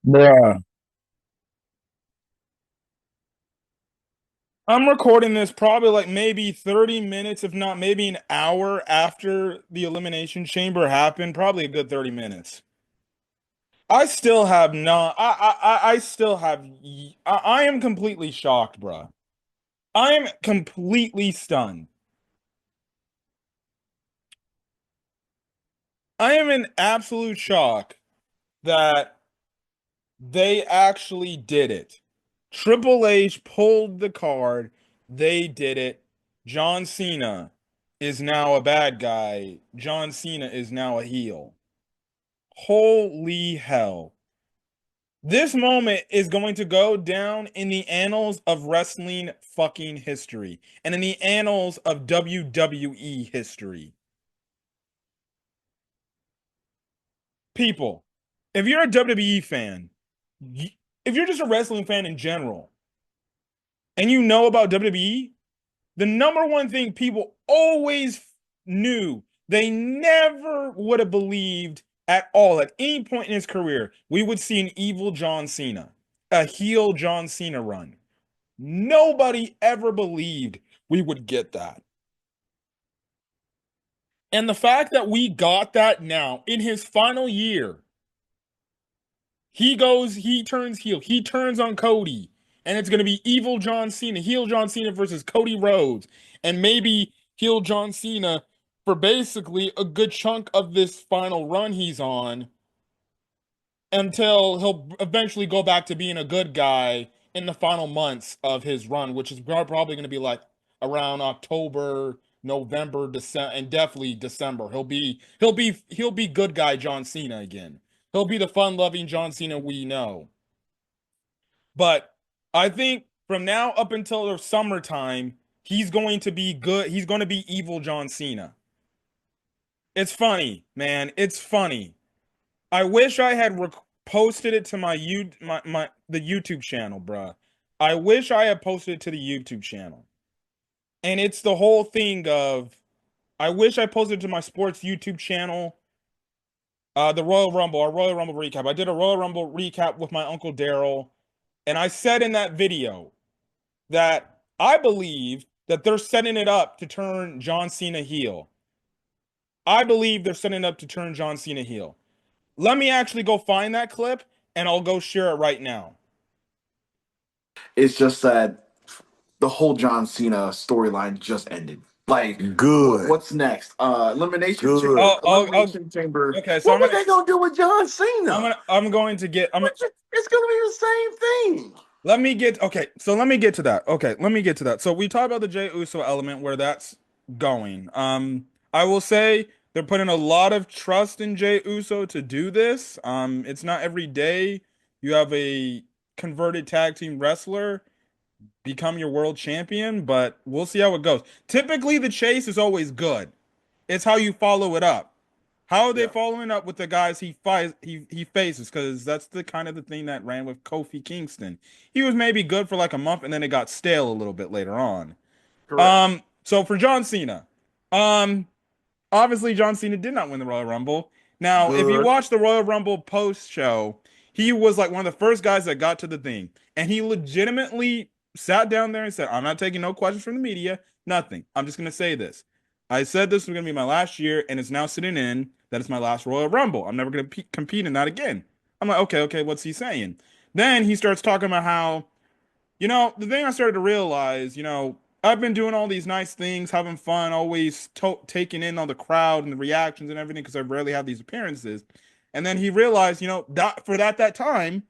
Bruh. I'm recording this probably like maybe 30 minutes, if not maybe an hour after the Elimination Chamber happened. Probably a good 30 minutes. I still have not. I still have. I am completely shocked, bruh. I am completely stunned. I am in absolute shock that they actually did it. Triple H pulled the card. They did it. John Cena is now a bad guy. John Cena is now a heel. Holy hell. This moment is going to go down in the annals of wrestling fucking history and in the annals of WWE history. People, if you're a WWE fan, if you're just a wrestling fan in general, and you know about WWE, the number one thing people always knew, they never would have believed at all at any point in his career, we would see an evil John Cena, a heel John Cena run. Nobody ever believed we would get that. And the fact that we got that now in his final year, he turns heel, he turns on Cody, and it's going to be evil John Cena, heel John Cena versus Cody Rhodes, and maybe heel John Cena for basically a good chunk of this final run he's on until he'll eventually go back to being a good guy in the final months of his run, which is probably going to be like around October, November, December, and definitely December. He'll be good guy John Cena again. He'll be the fun-loving John Cena we know. But I think from now up until the summertime, he's going to be good. He's going to be evil John Cena. It's funny, man. It's funny. I wish I had posted it to my the YouTube channel, bruh. I wish I had posted it to the YouTube channel. And it's the whole thing of I wish I posted it to my sports YouTube channel. The Royal Rumble, our Royal Rumble recap. I did a Royal Rumble recap with my Uncle Daryl, and I said in that video that I believe that they're setting it up to turn John Cena heel. I believe they're setting it up to turn John Cena heel. Let me actually go find that clip and I'll go share it right now. It's just that the whole John Cena storyline just ended. Like, Good. what's next? Good. Elimination Chamber. Okay, so What was they gonna do with John Cena? I'm going to get It's gonna be the same thing. let me get to that. Okay, let me get to that. So we talked about the Jey Uso element where that's going. I will say they're putting a lot of trust in Jey Uso to do this. It's not every day you have a converted tag team wrestler become your world champion, but we'll see how it goes. Typically, the chase is always good. It's how you follow it up. How are they Yeah, following up with the guys he faces? Because that's the kind of the thing that ran with Kofi Kingston. He was maybe good for like a month, and then it got stale a little bit later on. correct. So for John Cena, um, obviously John Cena did not win the Royal Rumble. Now, if you Good. watch the Royal Rumble post show, he was like one of the first guys that got to the thing, and he legitimately sat down there and said, "I'm not taking no questions from the media, nothing. I'm just gonna say this. I said this was gonna be my last year, and it's now sitting in that it's my last Royal Rumble. I'm never gonna compete in that again." I'm like, okay, okay, what's he saying? Then he starts talking about how the thing I started to realize, I've been doing all these nice things, having fun, always taking in all the crowd and the reactions and everything because I rarely have these appearances. And then he realized, that for that time,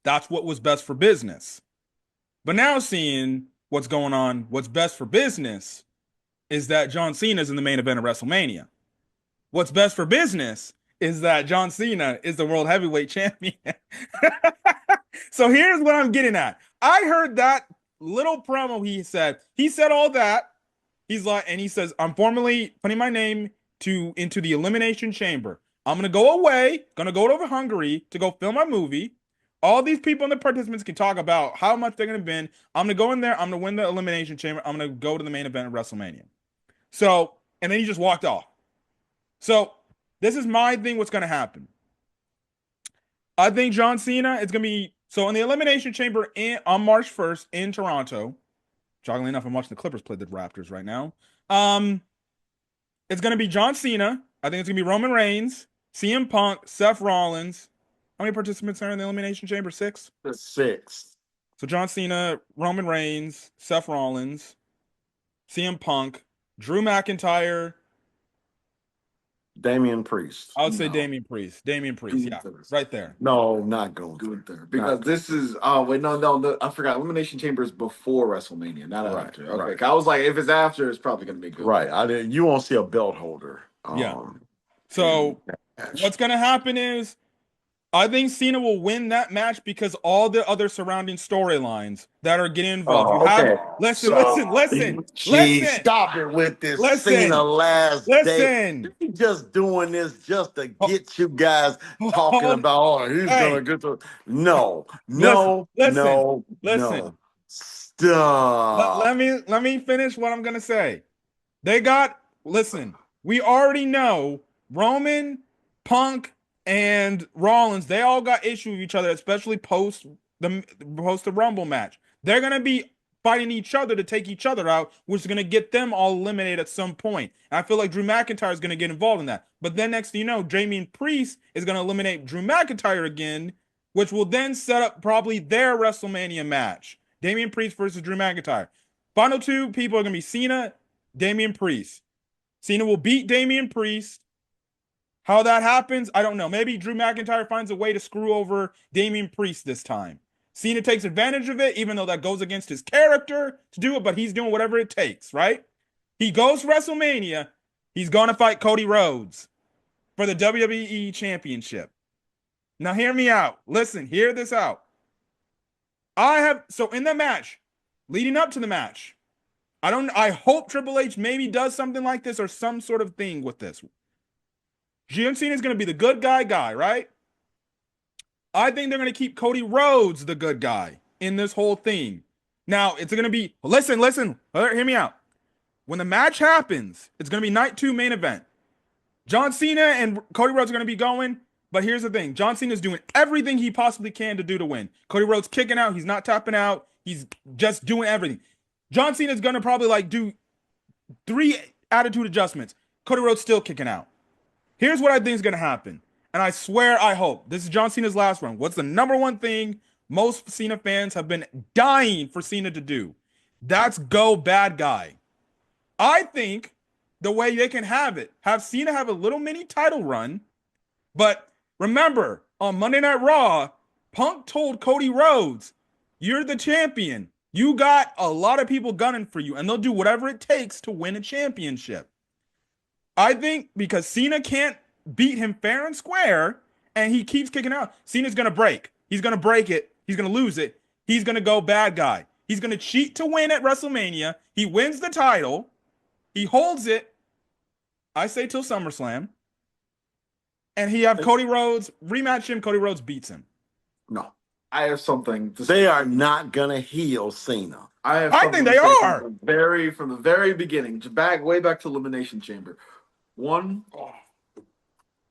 that's what was best for business. But now seeing what's going on, what's best for business is that John Cena is in the main event of WrestleMania. What's best for business is that John Cena is the world heavyweight champion. So here's what I'm getting at. I heard that little promo he said. He said all that. He's like, and he says, I'm formally putting my name into the elimination chamber. I'm gonna go away, gonna go over Hungary to go film my movie. All these people and the participants can talk about how much they're gonna win. I'm gonna go in there, I'm gonna win the elimination chamber, I'm gonna go to the main event of WrestleMania. So, and then he just walked off. So, this is my thing, what's gonna happen. I think John Cena is gonna be so in the Elimination Chamber on March 1st in Toronto. Shockingly enough, I'm watching the Clippers play the Raptors right now. Um, it's gonna be John Cena. I think it's gonna be Roman Reigns, CM Punk, Seth Rollins. How many participants are in the Elimination Chamber? Six. The six. So John Cena, Roman Reigns, Seth Rollins, CM Punk, Drew McIntyre. Damian Priest. I would say No. Damian Priest. Damian Priest, yeah, Gunther. right there. No, not Gunther. Because this is oh wait, no, I forgot. Elimination Chamber is before WrestleMania, not Right, after. Okay. right. 'Cause I was like, if it's after, it's probably gonna be good. Right. I didn't. You won't see a belt holder. Yeah. In So that match. what's gonna happen is I think Cena will win that match because all the other surrounding storylines that are getting involved. You Oh, have okay. listen, So, Jeez, stop it with this Cena last day. listen. He just doing this just to Ho- get you guys talking Hold, about, oh, he's hey, gonna get to. No, listen, no, listen, no, no. listen. Stop. Let me finish what I'm gonna say. They got listen. We already know Roman, Punk, and Rollins. They all got issue with each other, especially post the Rumble match. They're gonna be fighting each other to take each other out, which is gonna get them all eliminated at some point. And I feel like Drew McIntyre is gonna get involved in that. But then next thing you know, Damian Priest is gonna eliminate Drew McIntyre again, which will then set up probably their WrestleMania match. Damian Priest versus Drew McIntyre. Final two people are gonna be Cena, Damian Priest. Cena will beat Damian Priest. How that happens, I don't know. Maybe Drew McIntyre finds a way to screw over Damian Priest this time. Cena takes advantage of it, even though that goes against his character to do it, but he's doing whatever it takes, right? He goes to WrestleMania. He's going to fight Cody Rhodes for the WWE Championship. Now, hear me out. Listen, hear this out. So in the match, leading up to the match, I hope Triple H maybe does something like this or some sort of thing with this. John Cena is going to be the good guy, right? I think they're going to keep Cody Rhodes the good guy in this whole thing. Now, it's going to be, listen, hear me out. When the match happens, it's going to be night 2 main event. John Cena and Cody Rhodes are going to be going, but here's the thing. John Cena is doing everything he possibly can to do to win. Cody Rhodes kicking out. He's not tapping out. He's just doing everything. John Cena is going to probably like do 3 attitude adjustments. Cody Rhodes still kicking out. Here's what I think is going to happen. And I swear, I hope. This is John Cena's last run. What's the number one thing most Cena fans have been dying for Cena to do? That's go bad guy. I think the way they can have Cena have a little mini title run. But remember, on Monday Night Raw, Punk told Cody Rhodes, you're the champion. You got a lot of people gunning for you, and they'll do whatever it takes to win a championship. I think because Cena can't beat him fair and square, and he keeps kicking out, Cena's going to break. He's going to break it. He's going to lose it. He's going to go bad guy. He's going to cheat to win at WrestleMania. He wins the title. He holds it, I say, till SummerSlam. And he have Cody Rhodes rematch him. Cody Rhodes beats him. No. I have something to They are not gonna heal Cena. I think they are. From the very beginning, way back to Elimination Chamber. One,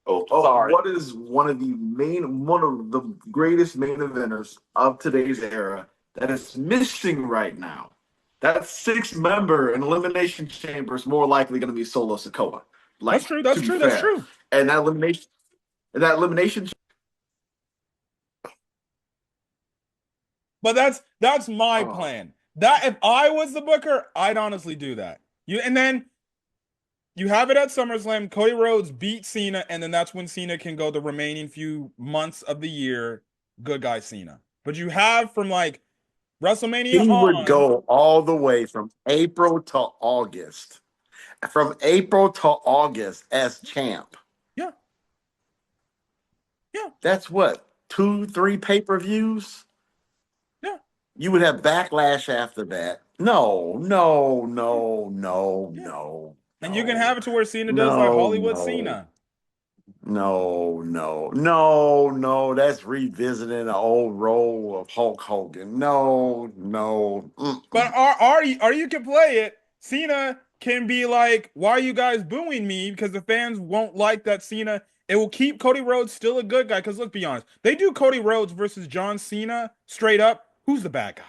Sorry. what is one of the greatest main eventers of today's era that is missing right now? That 6-member in Elimination Chamber is more likely going to be Solo Sikoa. That's true. That's true. And that elimination. But that's my plan. That if I was the booker, I'd honestly do that. And then you have it at SummerSlam. Cody Rhodes beats Cena, and then that's when Cena can go the remaining few months of the year, good guy Cena. But you have from like WrestleMania He on, would go all the way from April to August. From April to August as champ. Yeah. That's what, 2-3 pay-per-views? Yeah. You would have backlash after that. No. And you can have it to where Cena does like Hollywood Cena. No. That's revisiting an old role of Hulk Hogan. No. But are you can play it. Cena can be like, why are you guys booing me? Because the fans won't like that Cena It will keep Cody Rhodes still a good guy. Because let's be honest, they do Cody Rhodes versus John Cena straight up. Who's the bad guy?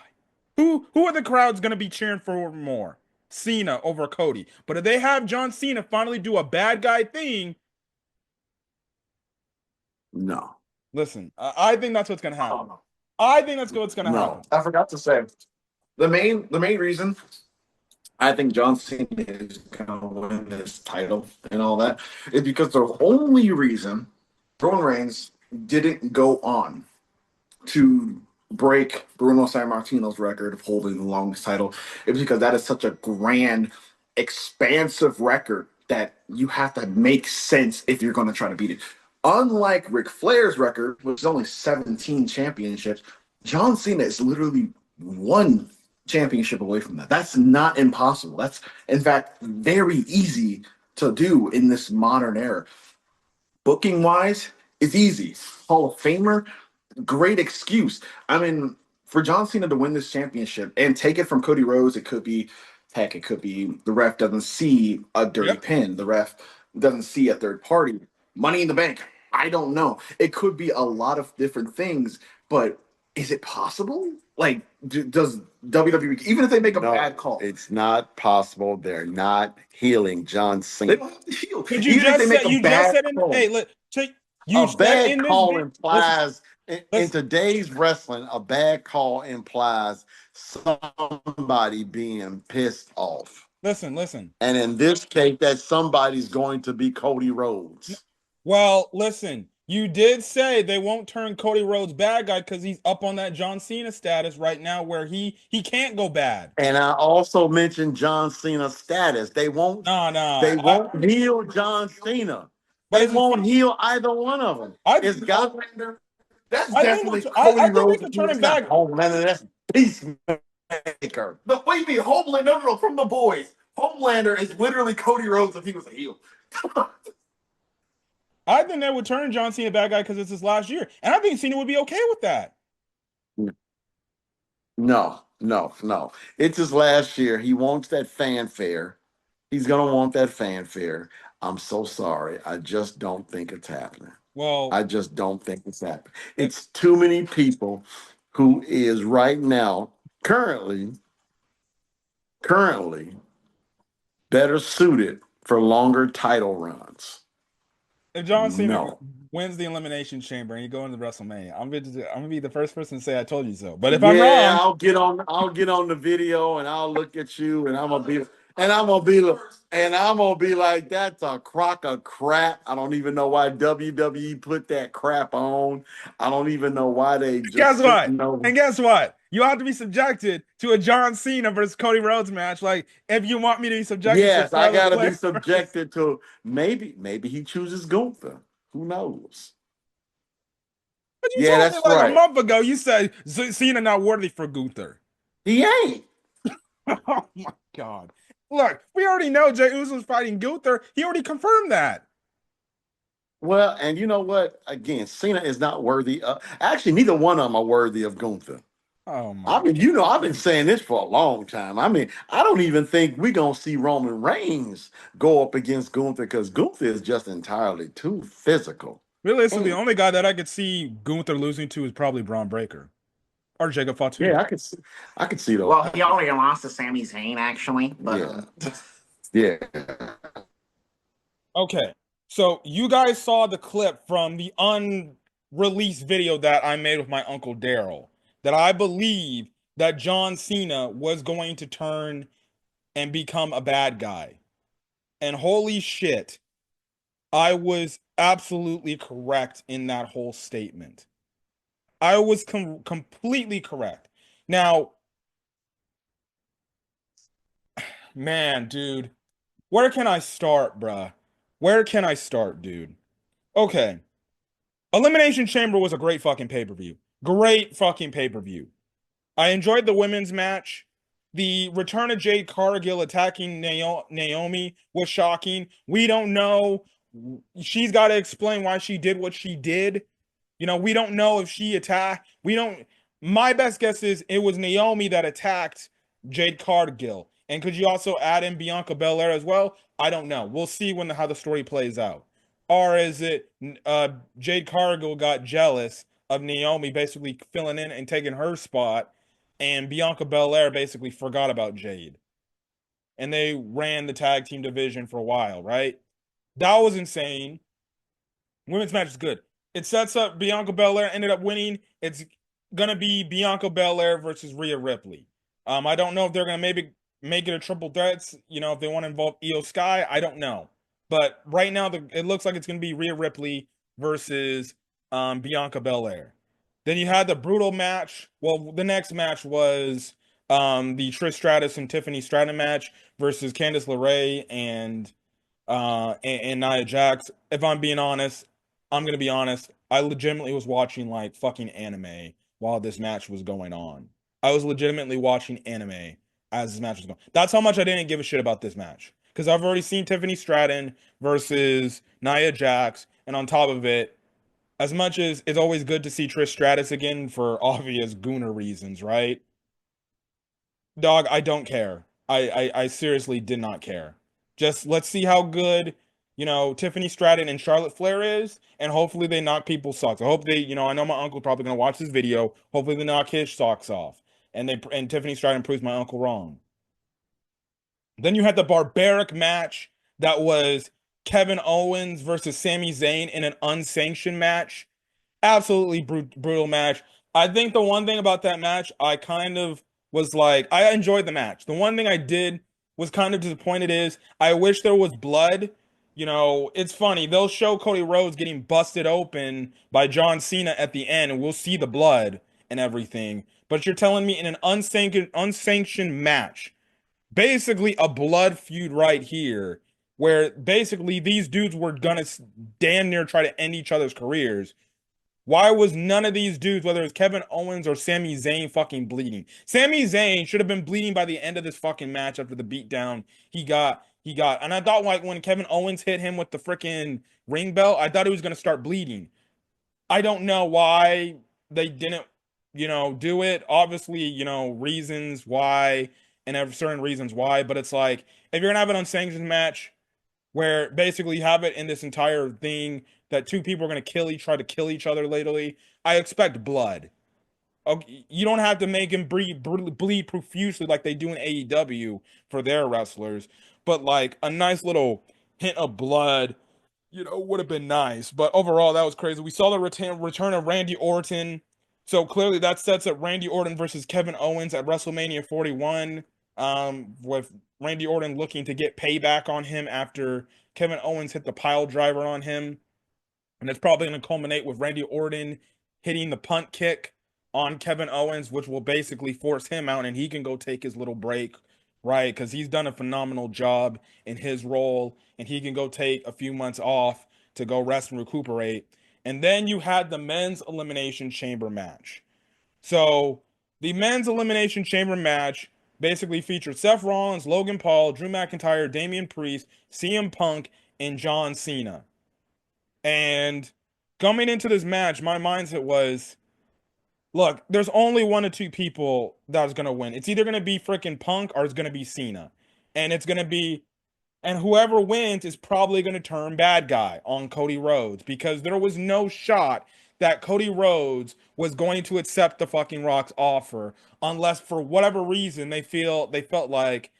Who are the crowds gonna be cheering for more? Cena over Cody. But if they have John Cena finally do a bad guy thing, No. listen, I think that's what's gonna happen. Oh, I think that's what's gonna No. happen. I forgot to say the main reason I think John Cena is gonna win this title and all that is because the only reason Roman Reigns didn't go on to break Bruno Sammartino's record of holding the longest title is because that is such a grand, expansive record that you have to make sense if you're going to try to beat it. Unlike Ric Flair's record, which is only 17 championships, John Cena is literally one championship away from that. That's not impossible. That's, in fact, very easy to do in this modern era. Booking wise, it's easy. Hall of Famer, great excuse. I mean, for John Cena to win this championship and take it from Cody Rhodes, it could be, heck, it could be the ref doesn't see a dirty Yep. pin. The ref doesn't see a third party. Money in the bank. I don't know. It could be a lot of different things, but is it possible? Like, does WWE, even if they make a No, bad call, it's not possible. They're not healing John they Cena. don't have to shield. But Even if they make a you just bad said in call, hey, look, you A said bad in this call listen, implies, in listen, today's wrestling, a bad call implies somebody being pissed off. listen. And in this case, that somebody's going to be Cody Rhodes. Well, listen, you did say they won't turn Cody Rhodes bad guy because he's up on that John Cena status right now where he can't go bad. And I also mentioned John Cena's status. They won't Nah. they won't heal John Cena. But They it's won't heal either one of them. I It's got that's I think definitely I Cody think they Rhodes. could turn him it's not back. Homelander, that's Peacemaker. The way be Homelander, no, from the boys. Homelander is literally Cody Rhodes if he was a heel. I think they would turn John Cena bad guy because it's his last year, and I think Cena would be okay with that. No. It's his last year. He wants that fanfare. He's gonna want that fanfare. I'm so sorry. I just don't think it's happening. Well, I just don't think it's happening. It's too many people who is right now, currently better suited for longer title runs. if John Cena No. wins the Elimination Chamber and you go into WrestleMania, I'm gonna be the first person to say I told you so. But if I'm Yeah, wrong, I'll get on the video and I'll look at you and I'm gonna be like, that's a crock of crap. I don't even know why WWE put that crap on. I don't even know why they guess just what? sitting over. And guess what? You have to be subjected to a John Cena versus Cody Rhodes match. Like, if you want me to be subjected Yes, to I Charlotte gotta be Flair versus subjected to maybe he chooses Gunther. Who knows? But you Yeah, told me that's like a right. month ago, you said Cena not worthy for Gunther. He ain't. Oh my god! Look, we already know Jey Uso's fighting Gunther. He already confirmed that. Well, and you know what? Again, Cena is not worthy of. Actually, neither one of them are worthy of Gunther. Oh I my! mean, I've been saying this for a long time. I mean, I don't even think we're gonna see Roman Reigns go up against Gunther because Gunther is just entirely too physical. Realistically, the Mm. only guy that I could see Gunther losing to is probably Braun Breaker or Jacob Fatu. Yeah, I could see those. Well, he already lost to Sami Zayn, actually. But Yeah. Okay, so you guys saw the clip from the unreleased video that I made with my uncle Daryl that I believe that John Cena was going to turn and become a bad guy. And holy shit, I was absolutely correct in that whole statement. I was completely correct. Now, man, dude, where can I start, bruh? Where can I start, dude? Okay. Elimination Chamber was a great fucking pay-per-view. Great fucking pay-per-view. I enjoyed the women's match. The return of Jade Cargill attacking Naomi was shocking. We don't know. She's got to explain why she did what she did. You know, we don't know if she attacked. We don't. My best guess is it was Naomi that attacked Jade Cargill. And could you also add in Bianca Belair as well? I don't know. We'll see how the story plays out. or is it Jade Cargill got jealous of Naomi basically filling in and taking her spot, and Bianca Belair basically forgot about Jade, and they ran the tag team division for a while, right? That was insane. Women's match is good. It sets up Bianca Belair ended up winning. It's gonna be Bianca Belair versus Rhea Ripley. I don't know if they're gonna maybe make it a triple threats. You know, if they want to involve Io Sky, I don't know. But right now, it looks like it's gonna be Rhea Ripley versus Bianca Belair. Then you had the brutal match. Well, the next match was the Trish Stratus and Tiffany Stratton match versus Candice LeRae and Nia Jax. If I'm being honest, I'm gonna be honest. I legitimately was watching like fucking anime while this match was going on. I was legitimately watching anime as this match was going. That's how much I didn't give a shit about this match because I've already seen Tiffany Stratton versus Nia Jax, and on top of it, as much as it's always good to see Trish Stratus again for obvious gooner reasons, right? Dog, I don't care. I seriously did not care. Just let's see how good, Tiffany Stratton and Charlotte Flair is, and hopefully they knock people's socks. I hope they, I know my uncle's probably gonna watch this video. Hopefully they knock his socks off, and Tiffany Stratton proves my uncle wrong. Then you had the barbaric match that was Kevin Owens versus Sami Zayn in an unsanctioned match. Absolutely brutal match. I think the one thing about that match, I kind of was like, I enjoyed the match. The one thing I did was kind of disappointed is I wish there was blood. It's funny. They'll show Cody Rhodes getting busted open by John Cena at the end, and we'll see the blood and everything. But you're telling me in an unsanctioned match, basically a blood feud right here, where basically these dudes were gonna damn near try to end each other's careers. Why was none of these dudes, whether it's Kevin Owens or Sami Zayn, fucking bleeding? Sami Zayn should have been bleeding by the end of this fucking match after the beatdown he got. And I thought like when Kevin Owens hit him with the freaking ring bell, I thought he was gonna start bleeding. I don't know why they didn't, do it. Obviously, reasons why and have certain reasons why, but it's like if you're gonna have an unsanctioned match where basically you have it in this entire thing that two people are going to try to kill each other lately. I expect blood. Okay, you don't have to make him bleed profusely like they do in AEW for their wrestlers, but like a nice little hint of blood, would have been nice. But overall, that was crazy. We saw the return of Randy Orton. So clearly that sets up Randy Orton versus Kevin Owens at WrestleMania 41. With Randy Orton looking to get payback on him after Kevin Owens hit the pile driver on him. And it's probably going to culminate with Randy Orton hitting the punt kick on Kevin Owens, which will basically force him out and he can go take his little break, right? Because he's done a phenomenal job in his role and he can go take a few months off to go rest and recuperate. And then you had the men's elimination chamber match. So the men's elimination chamber match basically featured Seth Rollins, Logan Paul, Drew McIntyre, Damian Priest, CM Punk, and John Cena. And coming into this match, my mindset was, look, there's only one or two people that's gonna win. It's either gonna be freaking Punk or it's gonna be Cena. And it's gonna be and whoever wins is probably gonna turn bad guy on Cody Rhodes because there was no shot that Cody Rhodes was going to accept the fucking Rock's offer unless for whatever reason they felt like,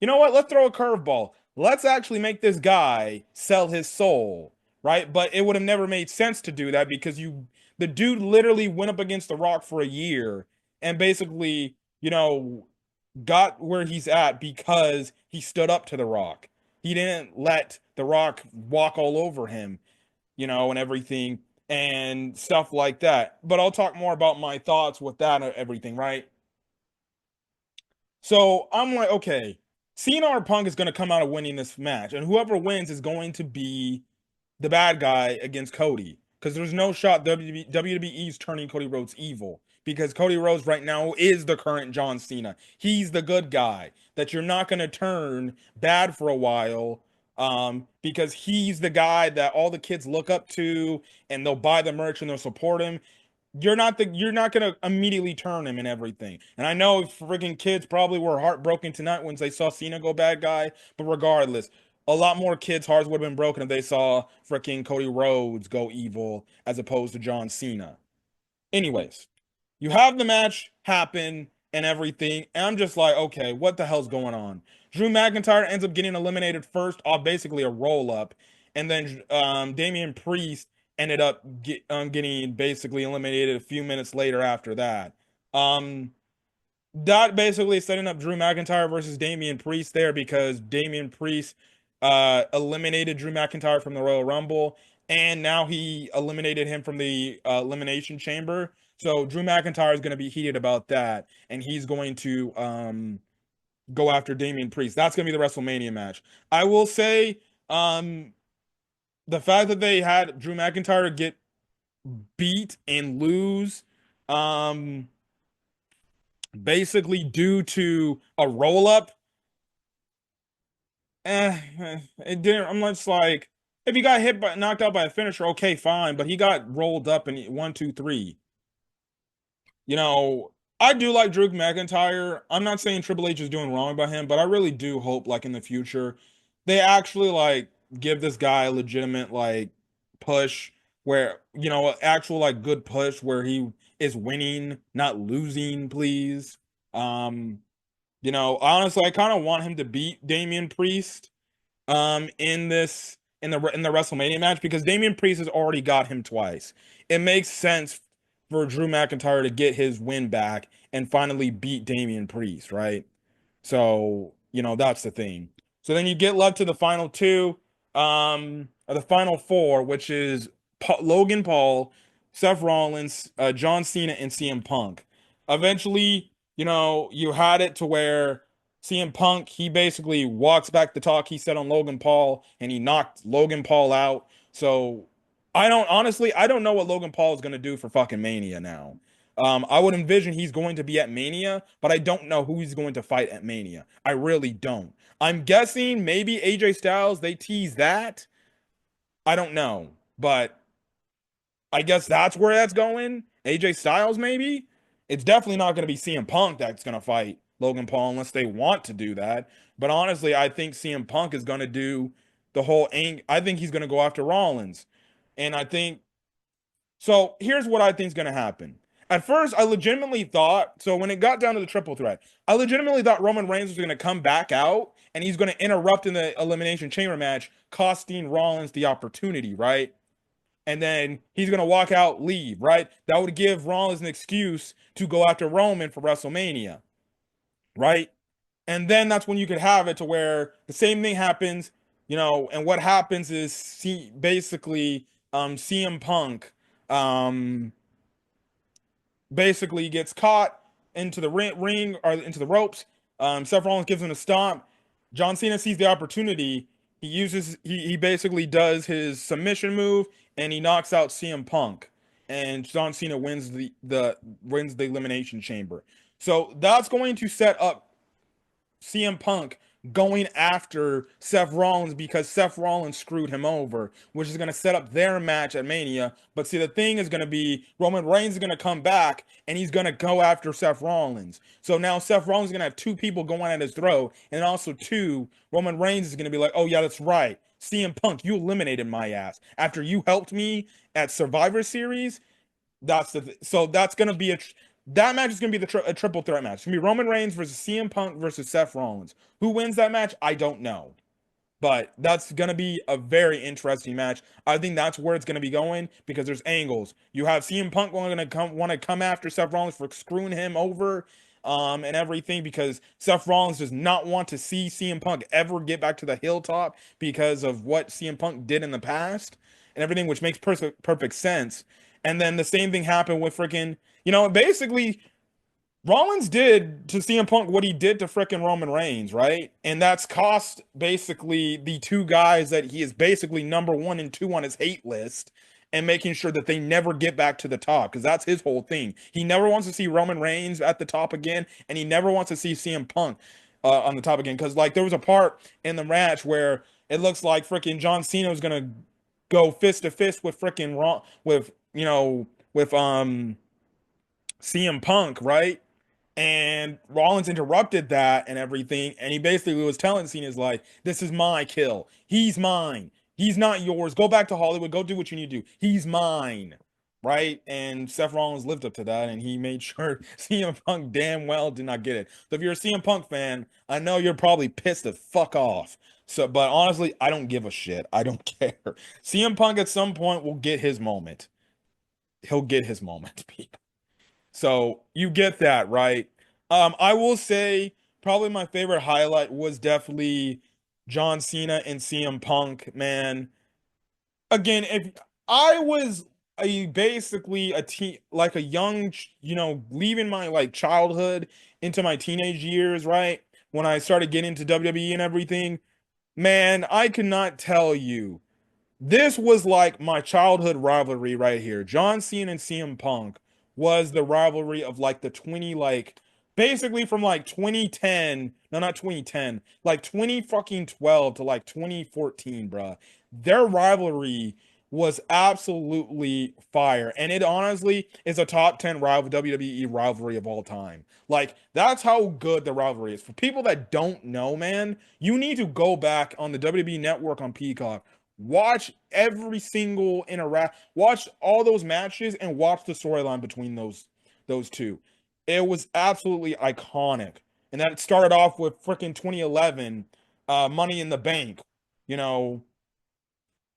you know what? Let's throw a curveball. Let's actually make this guy sell his soul, right? But it would have never made sense to do that because the dude literally went up against The Rock for a year and basically, got where he's at because he stood up to The Rock. He didn't let The Rock walk all over him, and everything and stuff like that. But I'll talk more about my thoughts with that and everything, right? So I'm like, okay, Cena or Punk is going to come out of winning this match, and whoever wins is going to be the bad guy against Cody. Because there's no shot WWE's turning Cody Rhodes evil. Because Cody Rhodes right now is the current John Cena. He's the good guy that you're not going to turn bad for a while. Because he's the guy that all the kids look up to and they'll buy the merch and they'll support him. You're not gonna immediately turn him and everything. And I know freaking kids probably were heartbroken tonight when they saw Cena go bad guy, but regardless, a lot more kids' hearts would have been broken if they saw freaking Cody Rhodes go evil as opposed to John Cena. Anyways, you have the match happen and everything, and I'm just like, okay, what the hell's going on? Drew McIntyre ends up getting eliminated first off basically a roll up, and then Damian Priest ended up getting basically eliminated a few minutes later after that. Um, that basically setting up Drew McIntyre versus Damian Priest there because Damian Priest eliminated Drew McIntyre from the Royal Rumble, and now he eliminated him from the Elimination Chamber. So Drew McIntyre is going to be heated about that, and he's going to go after Damian Priest. That's going to be the WrestleMania match. I will say the fact that they had Drew McIntyre get beat and lose um basically due to a roll up. It didn't. I'm just like, if he got hit by knocked out by a finisher, okay, fine. But he got rolled up in 1, 2, 3. You know, I do like Drew McIntyre. I'm not saying Triple H is doing wrong by him, but I really do hope like in the future they actually like give this guy a legitimate like push where actual like good push where he is winning, not losing, please. Um, honestly, I kind of want him to beat Damian Priest in this in the WrestleMania match because Damian Priest has already got him twice. It makes sense for Drew McIntyre to get his win back and finally beat Damian Priest, right? So, that's the thing. So then you get left to the final two, or the final four, which is Logan Paul, Seth Rollins, John Cena, and CM Punk. Eventually, you had it to where CM Punk, he basically walks back the talk he said on Logan Paul, and he knocked Logan Paul out. So I don't know what Logan Paul is going to do for fucking Mania now. I would envision he's going to be at Mania, but I don't know who he's going to fight at Mania. I really don't. I'm guessing maybe AJ Styles, they tease that. I don't know, but I guess that's where that's going. AJ Styles, maybe. It's definitely not going to be CM Punk that's going to fight Logan Paul unless they want to do that. But honestly, I think CM Punk is going to do the whole. I think he's going to go after Rollins, and I think so. Here's what I think is going to happen. At first, I legitimately thought so when it got down to the triple threat, I legitimately thought Roman Reigns was going to come back out and he's going to interrupt in the Elimination Chamber match, costing Rollins the opportunity, right? And then he's gonna walk out, leave, right? That would give Rollins an excuse to go after Roman for WrestleMania, right? And then that's when you could have it to where the same thing happens, and what happens is basically CM Punk um basically gets caught into the ring or into the ropes. Seth Rollins gives him a stomp. John Cena sees the opportunity. He basically does his submission move and he knocks out CM Punk, and John Cena wins the elimination chamber. So that's going to set up CM Punk going after Seth Rollins because Seth Rollins screwed him over, which is going to set up their match at Mania. But see, the thing is going to be Roman Reigns is going to come back and he's going to go after Seth Rollins. So now Seth Rollins is going to have two people going at his throat, and also two, Roman Reigns is going to be like, oh yeah, that's right. CM Punk, you eliminated my ass after you helped me at Survivor Series. So that's gonna be that match is gonna be a triple threat match. It's gonna be Roman Reigns versus CM Punk versus Seth Rollins. Who wins that match? I don't know, but that's gonna be a very interesting match. I think that's where it's gonna be going because there's angles. You have CM Punk want to come after Seth Rollins for screwing him over, and everything because Seth Rollins does not want to see CM Punk ever get back to the hilltop because of what CM Punk did in the past and everything, which makes perfect sense. And then the same thing happened with freaking, basically Rollins did to CM Punk what he did to freaking Roman Reigns, right? And that's cost basically the two guys that he is basically number 1 and 2 on his hate list and making sure that they never get back to the top because that's his whole thing. He never wants to see Roman Reigns at the top again, and he never wants to see CM Punk on the top again because like there was a part in the match where it looks like freaking John Cena was gonna go fist to fist with freaking with CM Punk, right? And Rollins interrupted that and everything, and he basically was telling Cena's like, "This is my kill. He's mine. He's not yours. Go back to Hollywood. Go do what you need to do. He's mine." Right? And Seth Rollins lived up to that, and he made sure CM Punk damn well did not get it. So if you're a CM Punk fan, I know you're probably pissed the fuck off. So, but honestly, I don't give a shit. I don't care. CM Punk at some point will get his moment. He'll get his moment, people. So you get that, right? I will say probably my favorite highlight was definitely John Cena and CM Punk, man. Again, if I was a basically a teen, like a young, leaving my like childhood into my teenage years, right? When I started getting into WWE and everything, man, I could not tell you this was like my childhood rivalry right here. John Cena and CM Punk was the rivalry of like the 20 like basically from like 2010, no not 2010, like 20 fucking 12 to like 2014, bruh. Their rivalry was absolutely fire. And it honestly is a top 10 rival WWE rivalry of all time. Like that's how good the rivalry is. For people that don't know, man, you need to go back on the WWE network on Peacock. Watch every single watch all those matches and watch the storyline between those two. It was absolutely iconic. And that started off with freaking 2011 Money in the Bank, you know,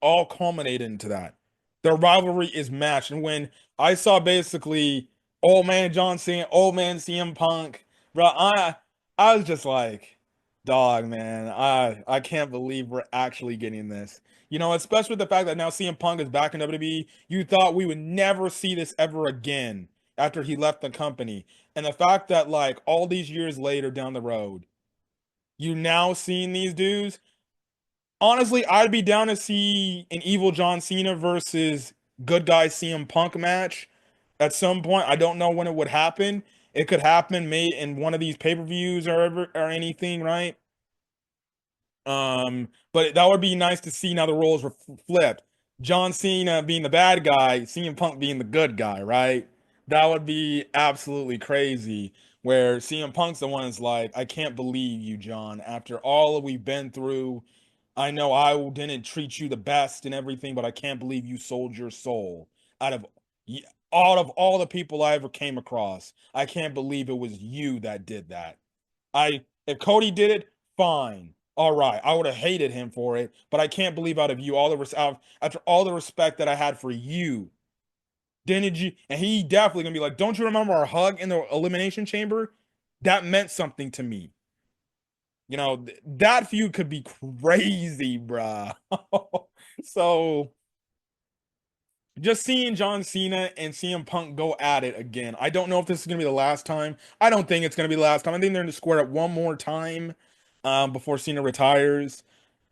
all culminated into that. Their rivalry is matched. And when I saw basically old man John Cena, old man CM Punk, bro, I was just like, dog, man, I can't believe we're actually getting this. Especially with the fact that now CM Punk is back in WWE. You thought we would never see this ever again after he left the company. And the fact that like all these years later down the road, you now seeing these dudes. Honestly, I'd be down to see an evil John Cena versus good guy CM Punk match at some point. I don't know when it would happen. It could happen may in one of these pay-per-views or anything, right? But that would be nice to see now the roles were flipped. John Cena being the bad guy, CM Punk being the good guy, right? That would be absolutely crazy. Where CM Punk's the one that's like, I can't believe you, John. After all that we've been through, I know I didn't treat you the best and everything, but I can't believe you sold your soul out of all the people I ever came across. I can't believe it was you that did that. If Cody did it, fine. All right, I would have hated him for it, but I can't believe out of you after all the respect that I had for you. Didn't you? And he definitely gonna be like, don't you remember our hug in the elimination chamber? That meant something to me. That feud could be crazy, bruh. So just seeing John Cena and CM Punk go at it again. I don't know if this is gonna be the last time. I don't think it's gonna be the last time. I think they're gonna square it one more time before Cena retires.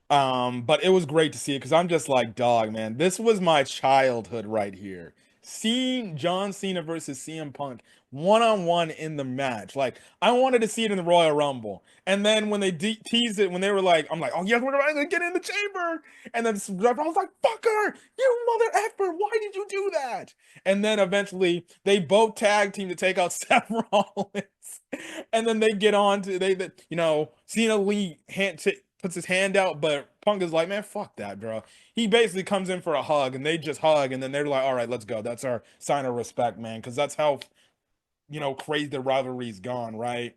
But it was great to see it because I'm just like, dog, man, this was my childhood right here. Seeing John Cena versus CM Punk one-on-one in the match. Like, I wanted to see it in the Royal Rumble. And then when they teased it, when they were like, I'm like, oh, yes, we're going to get in the chamber. And then I was like, fucker, you mother effer, why did you do that? And then eventually they both tag team to take out Seth Rollins. And then they get on to, Cena Lee puts his hand out, but Punk is like, man, fuck that, bro. He basically comes in for a hug, and they just hug, and then they're like, all right, let's go. That's our sign of respect, man, because that's how, crazy the rivalry's gone, right?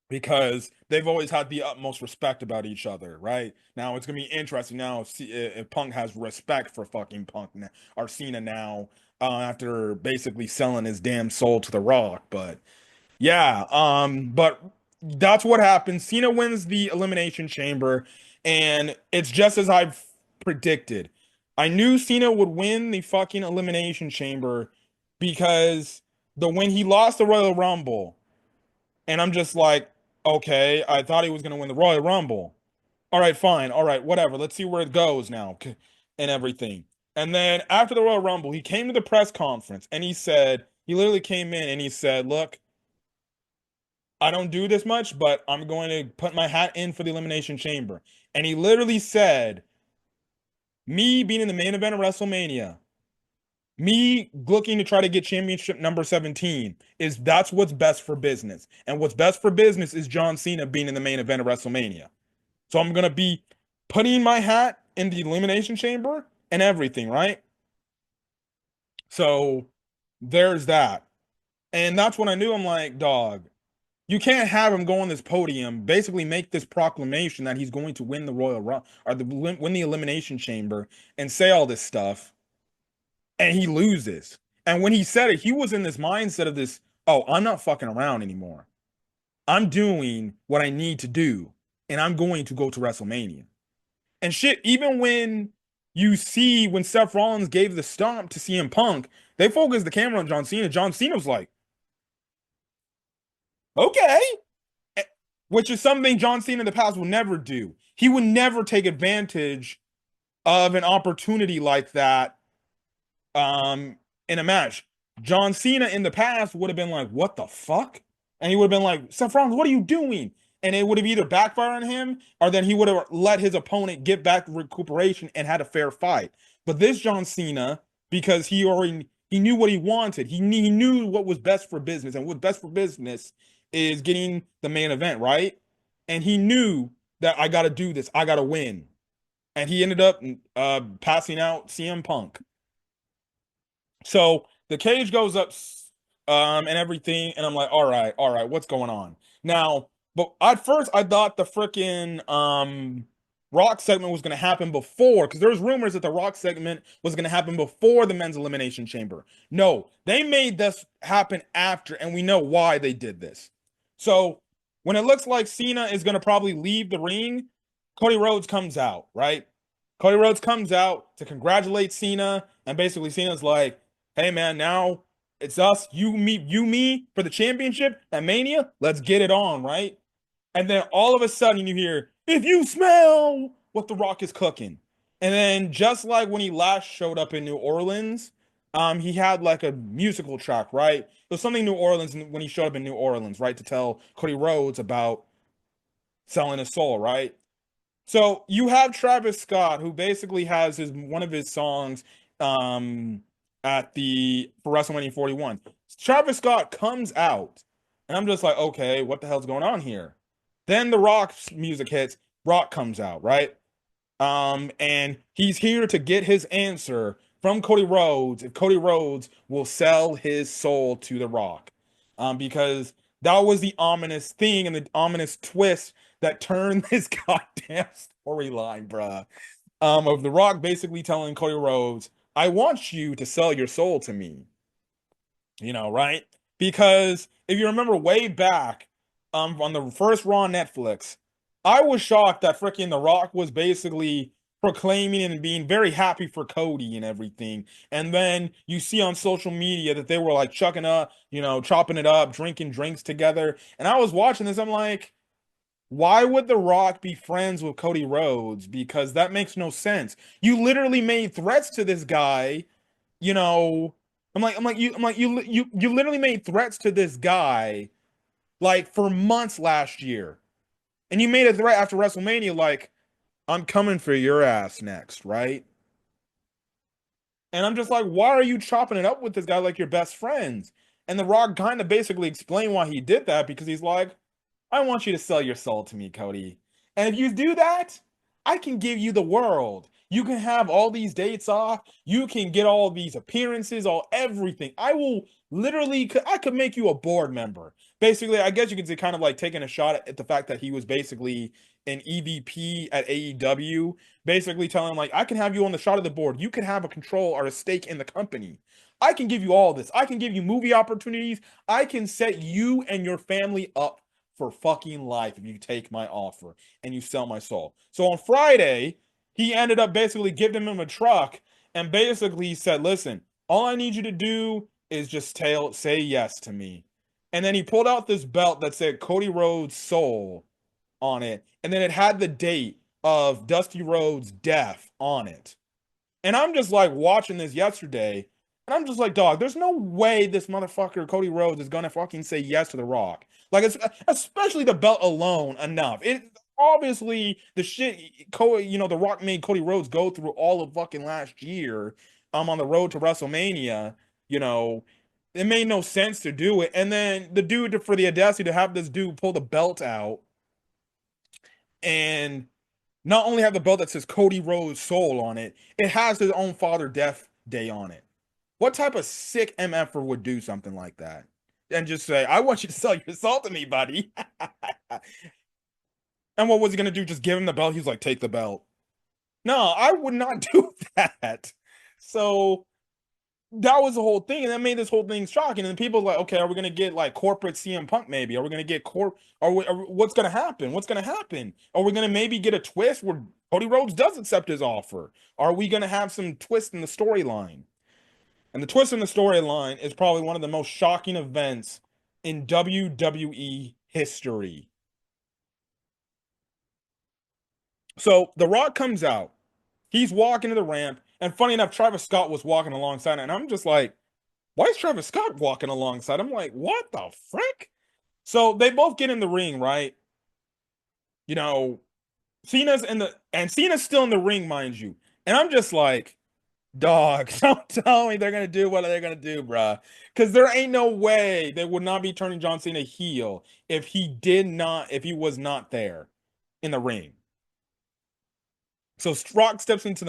Because they've always had the utmost respect about each other, right? Now it's gonna be interesting now if Punk has respect for fucking Punk now, or Cena now, after basically selling his damn soul to The Rock, but. Yeah, but that's what happened. Cena wins the Elimination Chamber, and it's just as I've predicted. I knew Cena would win the fucking Elimination Chamber because when he lost the Royal Rumble, and I'm just like, okay, I thought he was gonna win the Royal Rumble. All right, fine. All right, whatever. Let's see where it goes now and everything. And then after the Royal Rumble, he came to the press conference and he literally came in and he said, look, I don't do this much, but I'm going to put my hat in for the Elimination Chamber. And he literally said, me being in the main event of WrestleMania, Me looking to try to get championship number 17 is that's what's best for business. And what's best for business is John Cena being in the main event of WrestleMania. So I'm gonna be putting my hat in the elimination chamber and everything, right? So there's that. And that's when I knew I'm like, dog, you can't have him go on this podium, basically make this proclamation that he's going to win the Royal Rumble or win the Elimination Chamber and say all this stuff, and he loses. And when he said it, he was in this mindset of this, oh, I'm not fucking around anymore. I'm doing what I need to do, and I'm going to go to WrestleMania. And shit, even when you see when Seth Rollins gave the stomp to CM Punk, they focused the camera on John Cena. John Cena was like, okay. Which is something John Cena in the past will never do. He would never take advantage of an opportunity like that in a match. John Cena in the past would have been like, what the fuck? And he would have been like, Seth Rollins, what are you doing? And it would have either backfired on him or then he would have let his opponent get back recuperation and had a fair fight. But this John Cena, because he knew what he wanted. He knew what was best for business. And what's best for business is getting the main event, right? And he knew that I got to do this. I got to win. And he ended up passing out CM Punk. So the cage goes up and everything, and I'm like, all right, what's going on? Now, but at first I thought the freaking Rock segment was gonna happen before, because there's rumors that the Rock segment was gonna happen before the men's elimination chamber. No, they made this happen after, and we know why they did this. So when it looks like Cena is gonna probably leave the ring, Cody Rhodes comes out, right? Cody Rhodes comes out to congratulate Cena, and basically Cena's like, hey man, now it's us, me for the championship at Mania. Let's get it on, right? And then all of a sudden you hear, if you smell what The Rock is cooking. And then just like when he last showed up in New Orleans, he had like a musical track, right? It was something New Orleans when he showed up in New Orleans, right? To tell Cody Rhodes about selling his soul, right? So you have Travis Scott, who basically has one of his songs at the for WrestleMania 41. Travis Scott comes out, and I'm just like, okay, what the hell's going on here? Then the Rock's music hits, Rock comes out, right? And he's here to get his answer from Cody Rhodes if Cody Rhodes will sell his soul to the Rock. Because that was the ominous thing and the ominous twist that turned this goddamn storyline, bruh. Of The Rock basically telling Cody Rhodes, I want you to sell your soul to me. Right? Because if you remember way back on the first Raw on Netflix, I was shocked that freaking The Rock was basically proclaiming and being very happy for Cody and everything. And then you see on social media that they were like chucking up, chopping it up, drinking drinks together. And I was watching this, I'm like, why would The Rock be friends with Cody Rhodes? Because that makes no sense. You literally made threats to this guy, you know. You literally made threats to this guy like for months last year. And you made a threat after WrestleMania, like, I'm coming for your ass next, right? And I'm just like, why are you chopping it up with this guy like your best friends? And The Rock kind of basically explained why he did that because he's like, I want you to sell your soul to me, Cody. And if you do that, I can give you the world. You can have all these dates off. You can get all these appearances, all everything. I will literally, I could make you a board member. Basically, I guess you could say kind of like taking a shot at the fact that he was basically an EVP at AEW, basically telling him like, I can have you on the shot of the board. You can have a control or a stake in the company. I can give you all this. I can give you movie opportunities. I can set you and your family up for fucking life if you take my offer and you sell my soul. So on Friday, he ended up basically giving him a truck and basically said, listen, all I need you to do is just say yes to me. And then he pulled out this belt that said Cody Rhodes Soul on it. And then it had the date of Dusty Rhodes' death on it. And I'm just like watching this yesterday. And I'm just like, dog, there's no way this motherfucker, Cody Rhodes, is going to fucking say yes to The Rock. Like, it's, especially the belt alone enough. It obviously, the shit, The Rock made Cody Rhodes go through all of fucking last year I'm on the road to WrestleMania, you know, it made no sense to do it. And then the dude for the audacity to have this dude pull the belt out and not only have the belt that says Cody Rhodes Soul on it, it has his own Father Death Day on it. What type of sick MFer would do something like that? And just say, I want you to sell your soul to me, buddy. And what was he gonna do? Just give him the belt? He's like, take the belt. No, I would not do that. So that was the whole thing, and that made this whole thing shocking. And people were like, okay, are we gonna get like corporate CM Punk? Maybe are we gonna get what's gonna happen? What's gonna happen? Are we gonna maybe get a twist where Cody Rhodes does accept his offer? Are we gonna have some twist in the storyline? And the twist in the storyline is probably one of the most shocking events in WWE history. So The Rock comes out. He's walking to the ramp, and funny enough, Travis Scott was walking alongside, and I'm just like, why is Travis Scott walking alongside? I'm like, what the frick? So they both get in the ring, right? You know, Cena's still in the ring, mind you. And I'm just like, dog, don't tell me they're gonna do what they're gonna do, bruh. Because there ain't no way they would not be turning John Cena heel if he was not there in the ring. So Rock steps into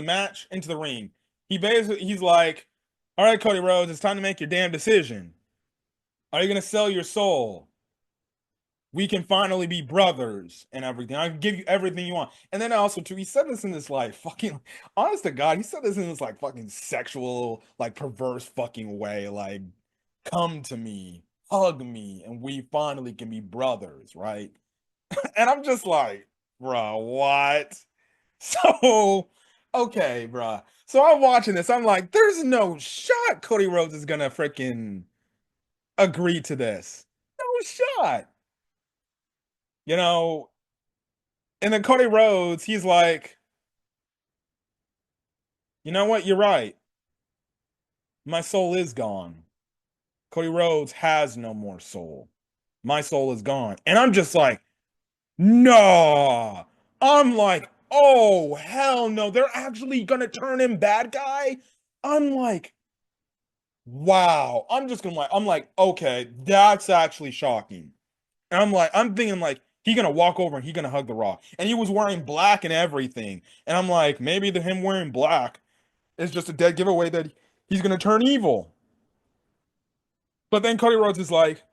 into the ring. He's like, all right, Cody Rhodes, it's time to make your damn decision. Are you gonna sell your soul? We can finally be brothers and everything. I can give you everything you want. And then also too, he said this in this like fucking honest to God, he said this in this like fucking sexual, like perverse fucking way. Like, come to me, hug me, and we finally can be brothers, right? And I'm just like, bro, what? So, okay, bro. So I'm watching this. I'm like, there's no shot Cody Rhodes is gonna freaking agree to this. No shot. You know, and then Cody Rhodes, he's like, you know what? You're right. My soul is gone. Cody Rhodes has no more soul. My soul is gone. And I'm just like, no. I'm like, oh, hell no. They're actually going to turn him bad guy? I'm like, wow. I'm like, okay, that's actually shocking. And I'm thinking like, he gonna walk over and he gonna hug the Rock. And he was wearing black and everything. And I'm like, maybe him wearing black is just a dead giveaway that he's gonna turn evil. But then Cody Rhodes is like,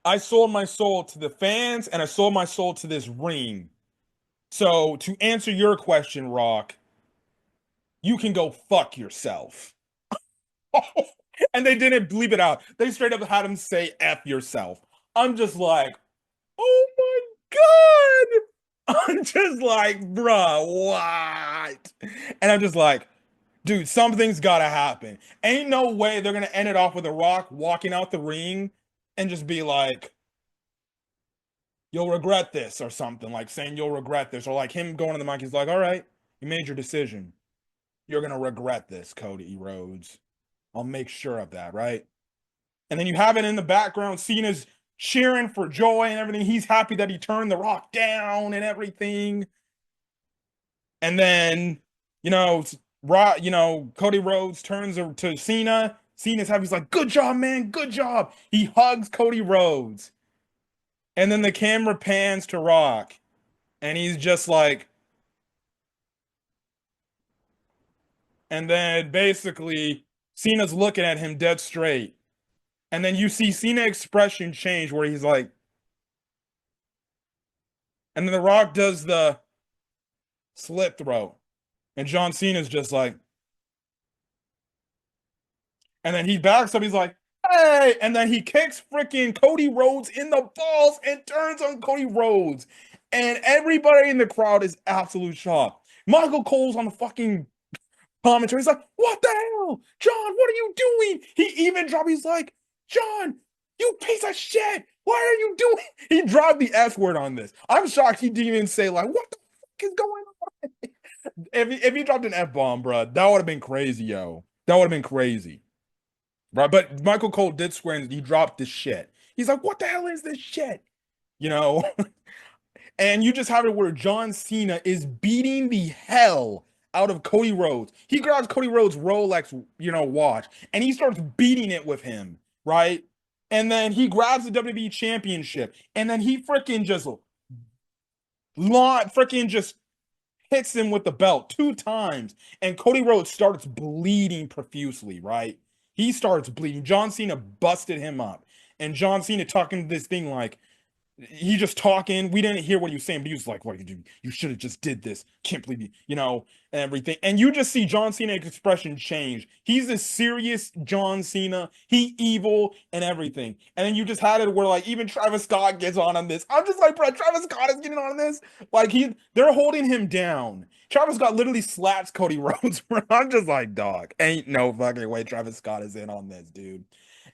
I sold my soul to the fans and I sold my soul to this ring. So to answer your question, Rock, you can go fuck yourself. And they didn't bleep it out. They straight up had him say F yourself. I'm just like, oh my God. I'm just like, bruh, what? And I'm just like, dude, something's gotta happen. Ain't no way they're gonna end it off with a Rock walking out the ring and just be like, you'll regret this or something, like saying you'll regret this, or like him going to the mic, he's like, all right, you made your decision. You're gonna regret this, Cody Rhodes. I'll make sure of that, right? And then you have it in the background, Cena's cheering for joy and everything. He's happy that he turned the Rock down and everything. And then, you know, Cody Rhodes turns to Cena. Cena's happy. He's like, good job, man. Good job. He hugs Cody Rhodes. And then the camera pans to Rock. And he's just like, and then basically Cena's looking at him dead straight. And then you see Cena expression change where he's like, and then The Rock does the slit throat. And John Cena's just like, and then he backs up. He's like, hey. And then he kicks freaking Cody Rhodes in the balls and turns on Cody Rhodes. And everybody in the crowd is absolute shock. Michael Cole's on the fucking commentary. He's like, what the hell? John, what are you doing? He even dropped, he's like, John, you piece of shit. What are you doing? He dropped the S word on this. I'm shocked he didn't even say, like, what the fuck is going on? If he dropped an F bomb, bro, that would have been crazy, yo. That would have been crazy. Right? But Michael Cole did swear and he dropped this shit. He's like, what the hell is this shit? You know? And you just have it where John Cena is beating the hell out of Cody Rhodes. He grabs Cody Rhodes' Rolex, watch, and he starts beating it with him, right? And then he grabs the WWE Championship, and then he freaking just hits him with the belt 2 times, and Cody Rhodes starts bleeding profusely, right? He starts bleeding. John Cena busted him up, and John Cena talking this thing like, he just talking. We didn't hear what he was saying, but he was like, "What did you? You should have just did this. Can't believe and everything." And you just see John Cena's expression change. He's a serious John Cena. He evil and everything. And then you just had it where like even Travis Scott gets on this. I'm just like, bro, Travis Scott is getting on this. Like they're holding him down. Travis Scott literally slaps Cody Rhodes. Bro. I'm just like, dog, ain't no fucking way Travis Scott is in on this, dude.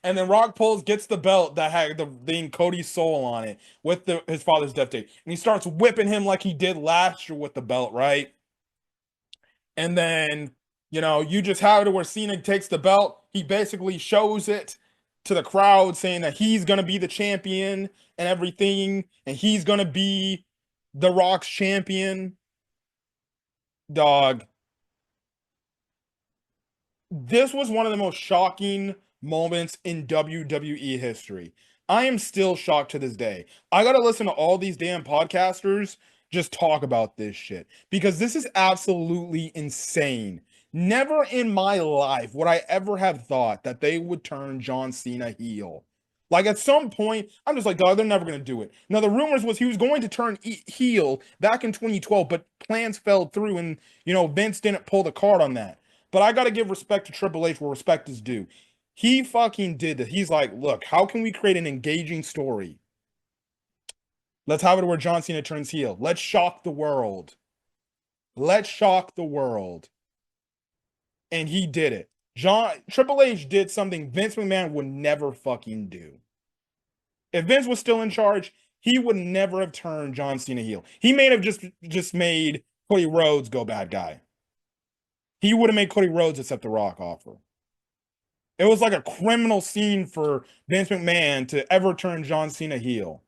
And then Rock gets the belt that had the thing Cody's soul on it with his father's death date. And he starts whipping him like he did last year with the belt, right? And then, you just have it where Cena takes the belt. He basically shows it to the crowd saying that he's going to be the champion and everything. And he's going to be The Rock's champion. Dog. This was one of the most shocking moments in WWE history. I am still shocked to this day. I got to listen to all these damn podcasters just talk about this shit because this is absolutely insane. Never in my life would I ever have thought that they would turn John Cena heel. Like at some point, I'm just like, dog, they're never going to do it. Now, the rumors was he was going to turn heel back in 2012, but plans fell through and, Vince didn't pull the card on that. But I got to give respect to Triple H where respect is due. He fucking did that. He's like, look, how can we create an engaging story? Let's have it where John Cena turns heel. Let's shock the world. Let's shock the world. And he did it. Triple H did something Vince McMahon would never fucking do. If Vince was still in charge, he would never have turned John Cena heel. He may have just made Cody Rhodes go bad guy. He would have made Cody Rhodes accept the Rock offer. It was like a criminal scene for Vince McMahon to ever turn John Cena heel.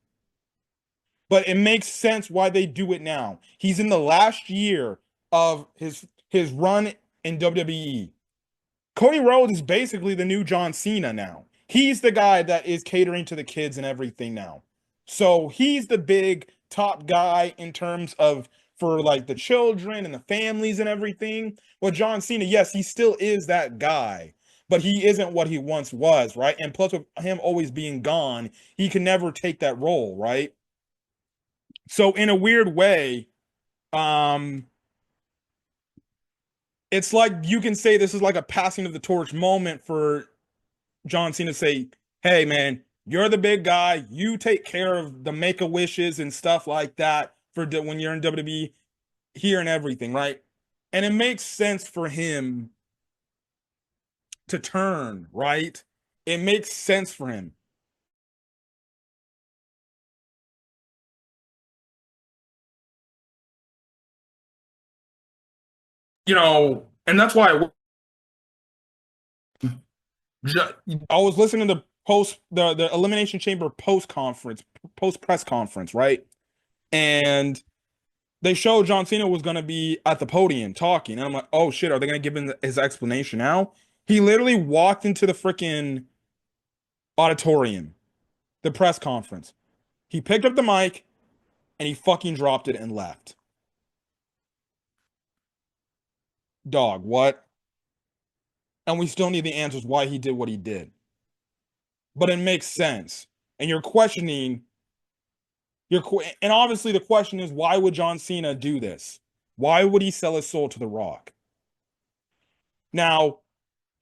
But it makes sense why they do it now. He's in the last year of his run in WWE. Cody Rhodes is basically the new John Cena now. He's the guy that is catering to the kids and everything now. So he's the big top guy in terms of for like the children and the families and everything. Well, John Cena, yes, he still is that guy, but he isn't what he once was, right? And plus with him always being gone, he can never take that role, right? So in a weird way, it's like you can say this is like a passing of the torch moment for John Cena to say, hey man, you're the big guy. You take care of the Make-A-Wishes and stuff like that for when you're in WWE here and everything, right? And it makes sense for him to turn, right? It makes sense for him. And that's why I was listening to the Elimination Chamber post press conference, right? And they showed John Cena was going to be at the podium talking. And I'm like, oh shit, are they going to give him his explanation now? He literally walked into the freaking auditorium, the press conference. He picked up the mic and he fucking dropped it and left. Dog, what? And we still need the answers why he did what he did. But it makes sense. And you're questioning, and obviously the question is, why would John Cena do this? Why would he sell his soul to The Rock? Now,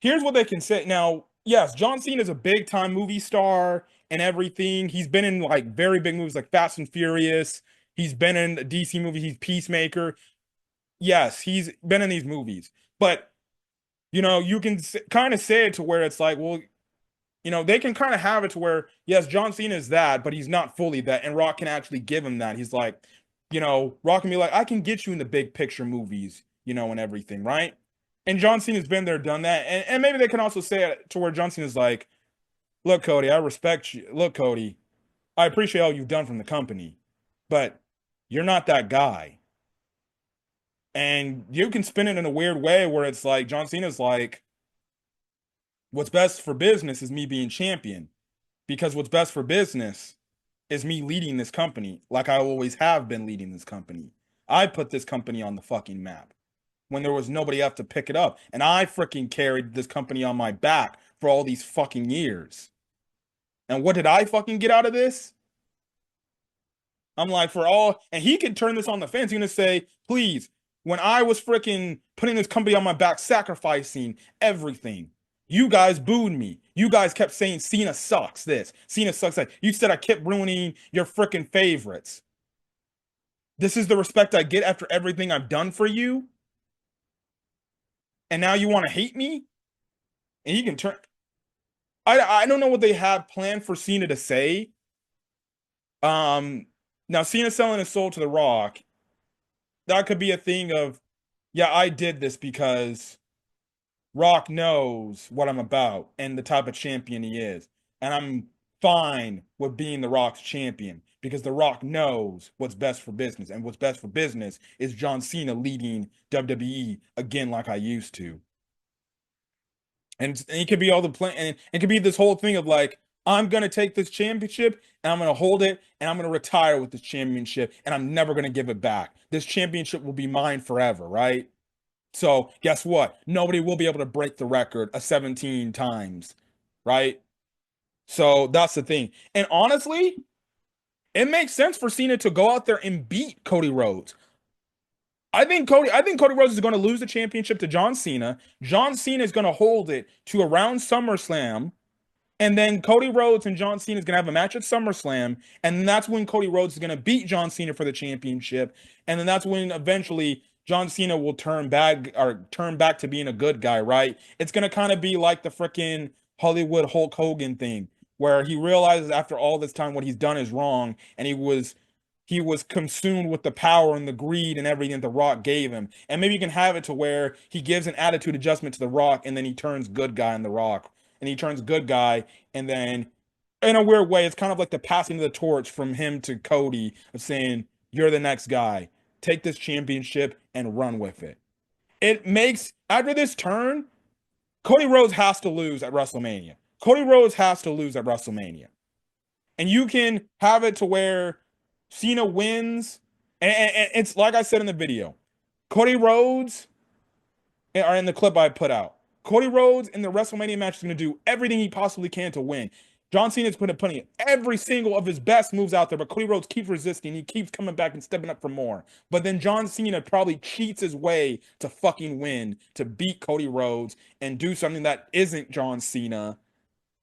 here's what they can say. Now, yes, John Cena is a big time movie star and everything. He's been in like very big movies like Fast and Furious. He's been in a DC movie. He's Peacemaker. Yes, he's been in these movies. But, you can kind of say it to where it's like, well, they can kind of have it to where, yes, John Cena is that, but he's not fully that. And Rock can actually give him that. He's like, Rock can be like, I can get you in the big picture movies, and everything, right? And John Cena's been there, done that. And maybe they can also say it to where John Cena's like, look, Cody, I respect you. Look, Cody, I appreciate all you've done from the company, but you're not that guy. And you can spin it in a weird way where it's like John Cena's like, what's best for business is me being champion because what's best for business is me leading this company like I always have been leading this company. I put this company on the fucking map when there was nobody else to pick it up. And I freaking carried this company on my back for all these fucking years. And what did I fucking get out of this? I'm like, for all, and he could turn this on the fans. He's gonna say, please, when I was freaking putting this company on my back, sacrificing everything, you guys booed me. You guys kept saying Cena sucks this. Cena sucks that. You said I kept ruining your freaking favorites. This is the respect I get after everything I've done for you. And now you want to hate me? And he can turn. I don't know what they have planned for Cena to say. Um, Now Cena selling his soul to The Rock, that could be a thing of, yeah, I did this because Rock knows what I'm about and the type of champion he is. And I'm fine with being The Rock's champion because The Rock knows what's best for business. And what's best for business is John Cena leading WWE again like I used to. And it could be all the plan, and it could be this whole thing of like, I'm gonna take this championship and I'm gonna hold it and I'm gonna retire with this championship and I'm never gonna give it back. This championship will be mine forever, right? So guess what? Nobody will be able to break the record of 17 times, right? So that's the thing. And honestly, it makes sense for Cena to go out there and beat Cody Rhodes. I think Cody Rhodes is going to lose the championship to John Cena. John Cena is going to hold it to around SummerSlam, and then Cody Rhodes and John Cena is going to have a match at SummerSlam, and that's when Cody Rhodes is going to beat John Cena for the championship, and then that's when eventually John Cena will turn back to being a good guy, right? It's going to kind of be like the freaking Hollywood Hulk Hogan thing, where he realizes after all this time what he's done is wrong, and he was consumed with the power and the greed and everything The Rock gave him. And maybe you can have it to where he gives an attitude adjustment to The Rock, and then he turns good guy in The Rock, and he turns good guy, and then in a weird way, it's kind of like the passing of the torch from him to Cody of saying, "You're the next guy. Take this championship and run with it." It makes after this turn, Cody Rhodes has to lose at WrestleMania. Cody Rhodes has to lose at WrestleMania. And you can have it to where Cena wins. And it's like I said in the video, Cody Rhodes, or in the clip I put out, Cody Rhodes in the WrestleMania match is going to do everything he possibly can to win. John Cena's putting every single of his best moves out there, but Cody Rhodes keeps resisting. He keeps coming back and stepping up for more. But then John Cena probably cheats his way to fucking win, to beat Cody Rhodes and do something that isn't John Cena,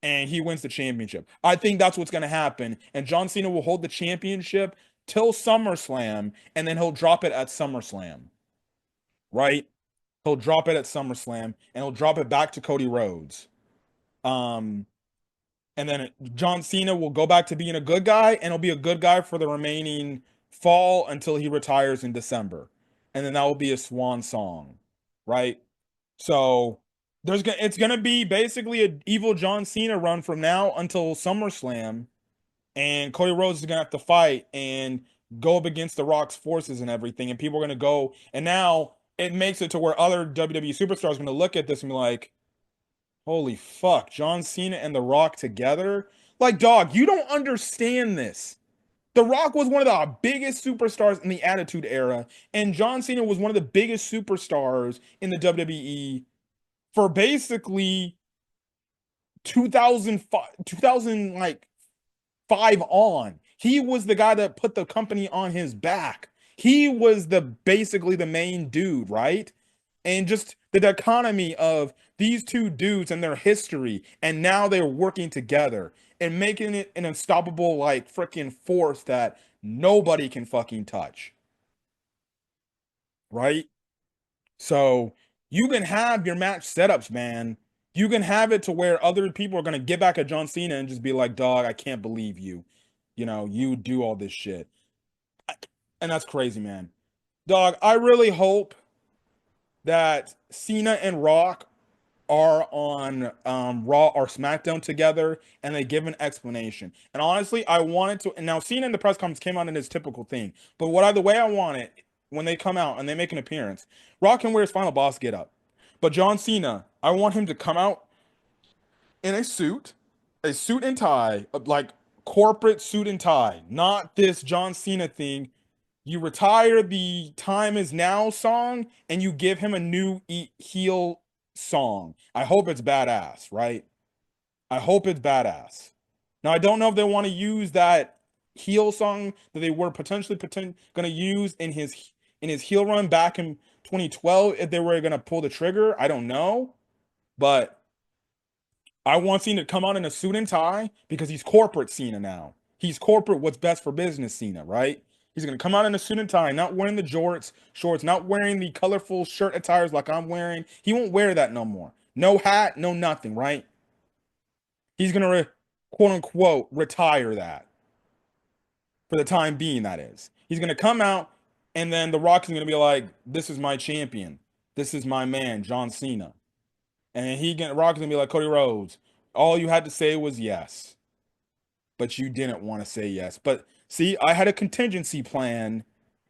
and he wins the championship. I think that's what's going to happen. And John Cena will hold the championship till SummerSlam, and then he'll drop it at SummerSlam, right? He'll drop it at SummerSlam, and he'll drop it back to Cody Rhodes. Um, and then John Cena will go back to being a good guy, and he'll be a good guy for the remaining fall until he retires in December. And then that will be a swan song, right? So it's gonna be basically an evil John Cena run from now until SummerSlam, and Cody Rhodes is gonna have to fight and go up against The Rock's forces and everything, and people are gonna go. And now it makes it to where other WWE superstars are gonna look at this and be like, "Holy fuck, John Cena and The Rock together? Like, dog, you don't understand this." The Rock was one of the biggest superstars in the Attitude Era, and John Cena was one of the biggest superstars in the WWE for basically 2005, 2000 like 5 on. He was the guy that put the company on his back. He was the basically the main dude, right? And just the dichotomy of these two dudes and their history, and now they're working together and making it an unstoppable like freaking force that nobody can fucking touch, right? So you can have your match setups, man. You can have it to where other people are gonna get back at John Cena and just be like, "Dog, I can't believe you. You know, you do all this shit." And that's crazy, man. Dog, I really hope that Cena and Rock are on Raw or SmackDown together and they give an explanation. And honestly, I wanted to, and now Cena in the press conference came out in his typical thing. But the way I want it when they come out and they make an appearance, Rock can wear his final boss get up. But John Cena, I want him to come out in a suit and tie, like corporate suit and tie, not this John Cena thing. You retire the Time Is Now song and you give him a new heel song. I hope it's badass, right? I hope it's badass. Now, I don't know if they want to use that heel song that they were potentially going to use in his heel run back in 2012 if they were going to pull the trigger. I don't know, but I want Cena to come out in a suit and tie because he's corporate Cena now. He's corporate what's best for business Cena, right? He's going to come out in a suit and tie, not wearing the shorts, not wearing the colorful shirt attires like I'm wearing. He won't wear that no more. No hat, no nothing, right? He's going to quote unquote retire that for the time being, that is. He's going to come out and then The Rock is going to be like, this is my champion. This is my man, John Cena. And Rock is going to be like, Cody Rhodes, all you had to say was yes. But you didn't want to say yes. But see, I had a contingency plan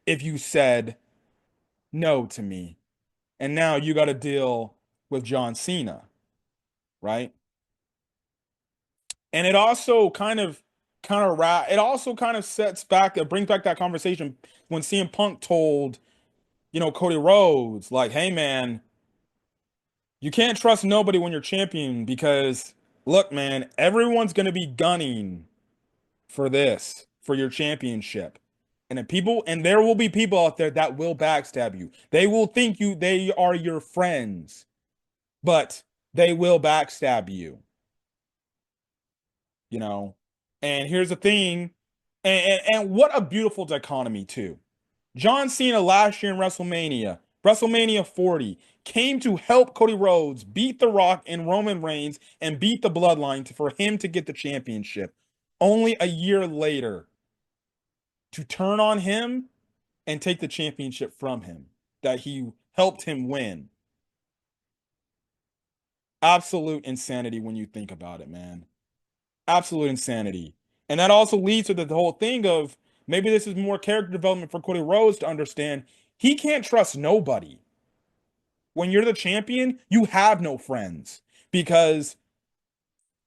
if you said no to me. And now you got to deal with John Cena, right? And it also it also kind of it brings back that conversation when CM Punk told, Cody Rhodes, like, hey man, you can't trust nobody when you're champion because look, man, everyone's gonna be gunning for your championship. And there will be people out there that will backstab you. They will think they are your friends, but they will backstab you. you know. And here's the thing, and what a beautiful dichotomy too. John Cena last year in WrestleMania 40, came to help Cody Rhodes beat The Rock and Roman Reigns and beat the Bloodline for him to get the championship. Only a year later to turn on him and take the championship from him that he helped him win. Absolute insanity when you think about it, man. Absolute insanity. And that also leads to the whole thing of maybe this is more character development for Cody Rhodes to understand he can't trust nobody. When you're the champion, you have no friends because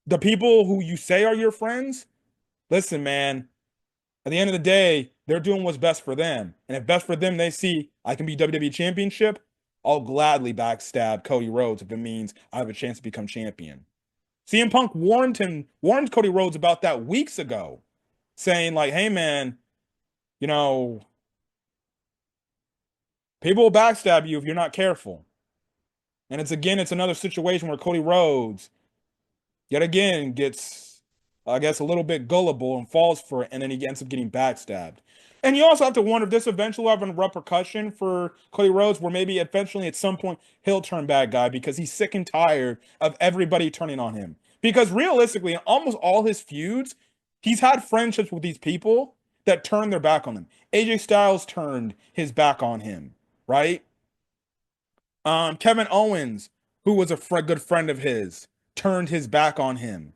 the people who you say are your friends, listen, man, at the end of the day, they're doing what's best for them. And if best for them, they see I can be WWE Championship, I'll gladly backstab Cody Rhodes if it means I have a chance to become champion. CM Punk warned Cody Rhodes about that weeks ago, saying like, hey man, people will backstab you if you're not careful. And it's another situation where Cody Rhodes, yet again, gets, I guess, a little bit gullible and falls for it, and then he ends up getting backstabbed. And you also have to wonder if this eventually will have a repercussion for Cody Rhodes, where maybe eventually at some point he'll turn bad guy because he's sick and tired of everybody turning on him. Because realistically, in almost all his feuds, he's had friendships with these people that turned their back on him. AJ Styles turned his back on him, right? Kevin Owens, who was a good friend of his, turned his back on him.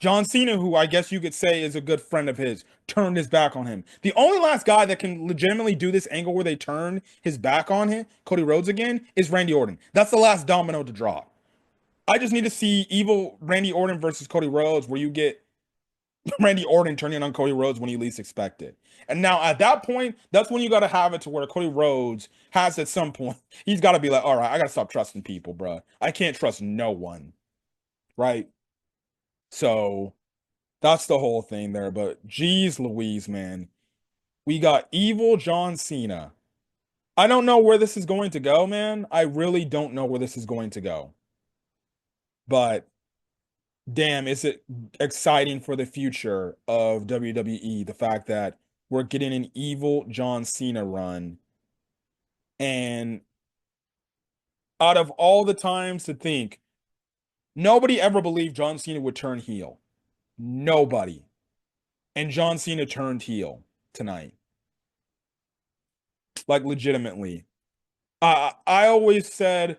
John Cena, who I guess you could say is a good friend of his, turned his back on him. The only last guy that can legitimately do this angle where they turn his back on him, Cody Rhodes again, is Randy Orton. That's the last domino to drop. I just need to see evil Randy Orton versus Cody Rhodes, where you get Randy Orton turning on Cody Rhodes when you least expect it. And now at that point, that's when you got to have it to where Cody Rhodes has at some point, he's got to be like, all right, I got to stop trusting people, bro. I can't trust no one. Right? So that's the whole thing there. But geez Louise, man. We got evil John Cena. I don't know where this is going to go, man. I really don't know where this is going to go. But damn, is it exciting for the future of WWE, the fact that we're getting an evil John Cena run. And out of all the times to think, nobody ever believed John Cena would turn heel. Nobody. And John Cena turned heel tonight. Like, legitimately. I always said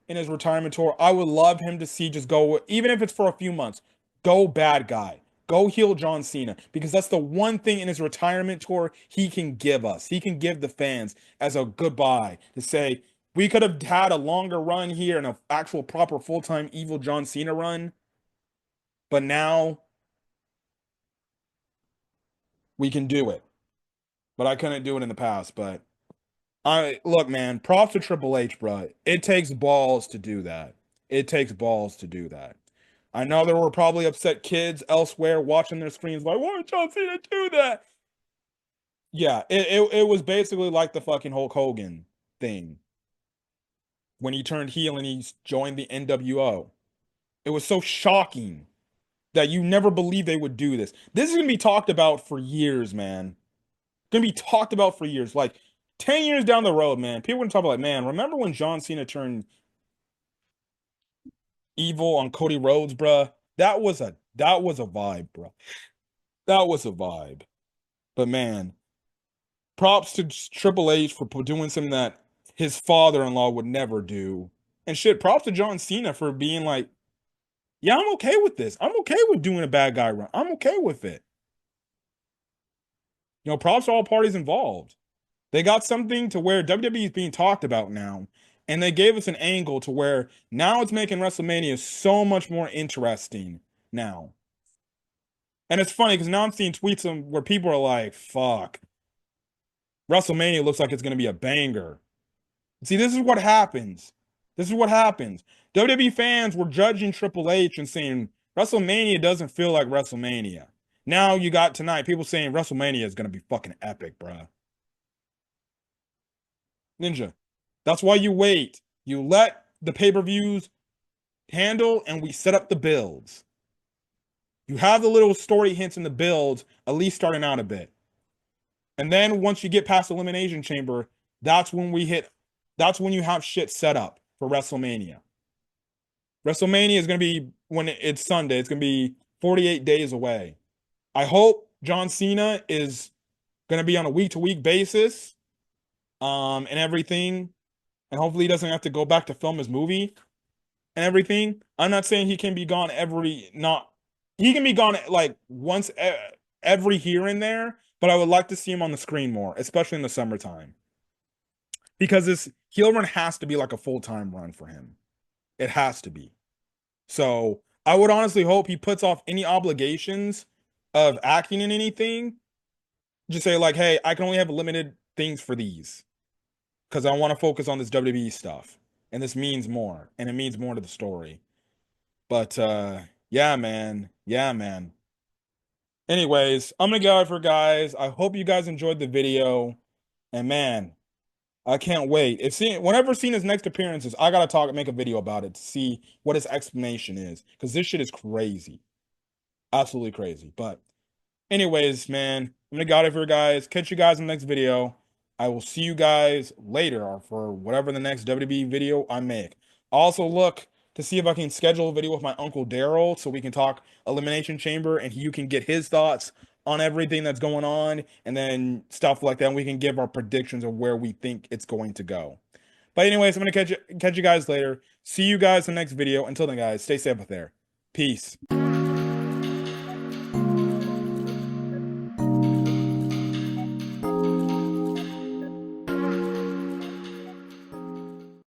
in his retirement tour, I would love him to see just go, even if it's for a few months, go bad guy. Go heal John Cena because that's the one thing in his retirement tour he can give us. He can give the fans as a goodbye to say, we could have had a longer run here and an actual proper full-time evil John Cena run, but now we can do it. But I couldn't do it in the past. But I look, man, props to Triple H, bro. It takes balls to do that. It takes balls to do that. I know there were probably upset kids elsewhere watching their screens like, why did John Cena do that? Yeah, it was basically like the fucking Hulk Hogan thing when he turned heel and he joined the NWO. It was so shocking that you never believed they would do this. This is gonna be talked about for years, man. Gonna be talked about for years. Like 10 years down the road, man. People are gonna talk about like, man, remember when John Cena turned evil on Cody Rhodes, bruh? That was a vibe, bro. That was a vibe. But man, props to Triple H for doing something that his father-in-law would never do. And shit, props to John Cena for being like, yeah, I'm okay with this. I'm okay with doing a bad guy run. I'm okay with it. You know, props to all parties involved. They got something to where WWE is being talked about now, and they gave us an angle to where now it's making WrestleMania so much more interesting now. And it's funny because now I'm seeing tweets where people are like, fuck, WrestleMania looks like it's going to be a banger. See, this is what happens. This is what happens. WWE fans were judging Triple H and saying WrestleMania doesn't feel like WrestleMania. Now you got tonight people saying WrestleMania is going to be fucking epic, bruh. Ninja. That's why you wait. You let the pay-per-views handle and we set up the builds. You have the little story hints in the builds, at least starting out a bit. And then once you get past Elimination Chamber, that's when you have shit set up for WrestleMania. WrestleMania is going to be when it's Sunday. It's going to be 48 days away. I hope John Cena is going to be on a week-to-week basis and everything. And hopefully he doesn't have to go back to film his movie and everything. I'm not saying he can be gone he can be gone like once every here and there, but I would like to see him on the screen more, especially in the summertime. Because this heel run has to be like a full-time run for him. It has to be. So I would honestly hope he puts off any obligations of acting in anything. Just say like, hey, I can only have limited things for these. Because I want to focus on this WWE stuff. And this means more. And it means more to the story. But yeah, man. Yeah, man. Anyways, I'm gonna get out for guys. I hope you guys enjoyed the video. And man, I can't wait. Whenever Cena's next appearances, I gotta make a video about it to see what his explanation is. Because this shit is crazy. Absolutely crazy. But anyways, man, I'm gonna get out of here, guys. Catch you guys in the next video. I will see you guys later for whatever the next WWE video I make. Also, look to see if I can schedule a video with my Uncle Daryl so we can talk Elimination Chamber and you can get his thoughts on everything that's going on and then stuff like that. And we can give our predictions of where we think it's going to go. But anyways, I'm gonna catch you guys later. See you guys in the next video. Until then, guys, stay safe out there. Peace.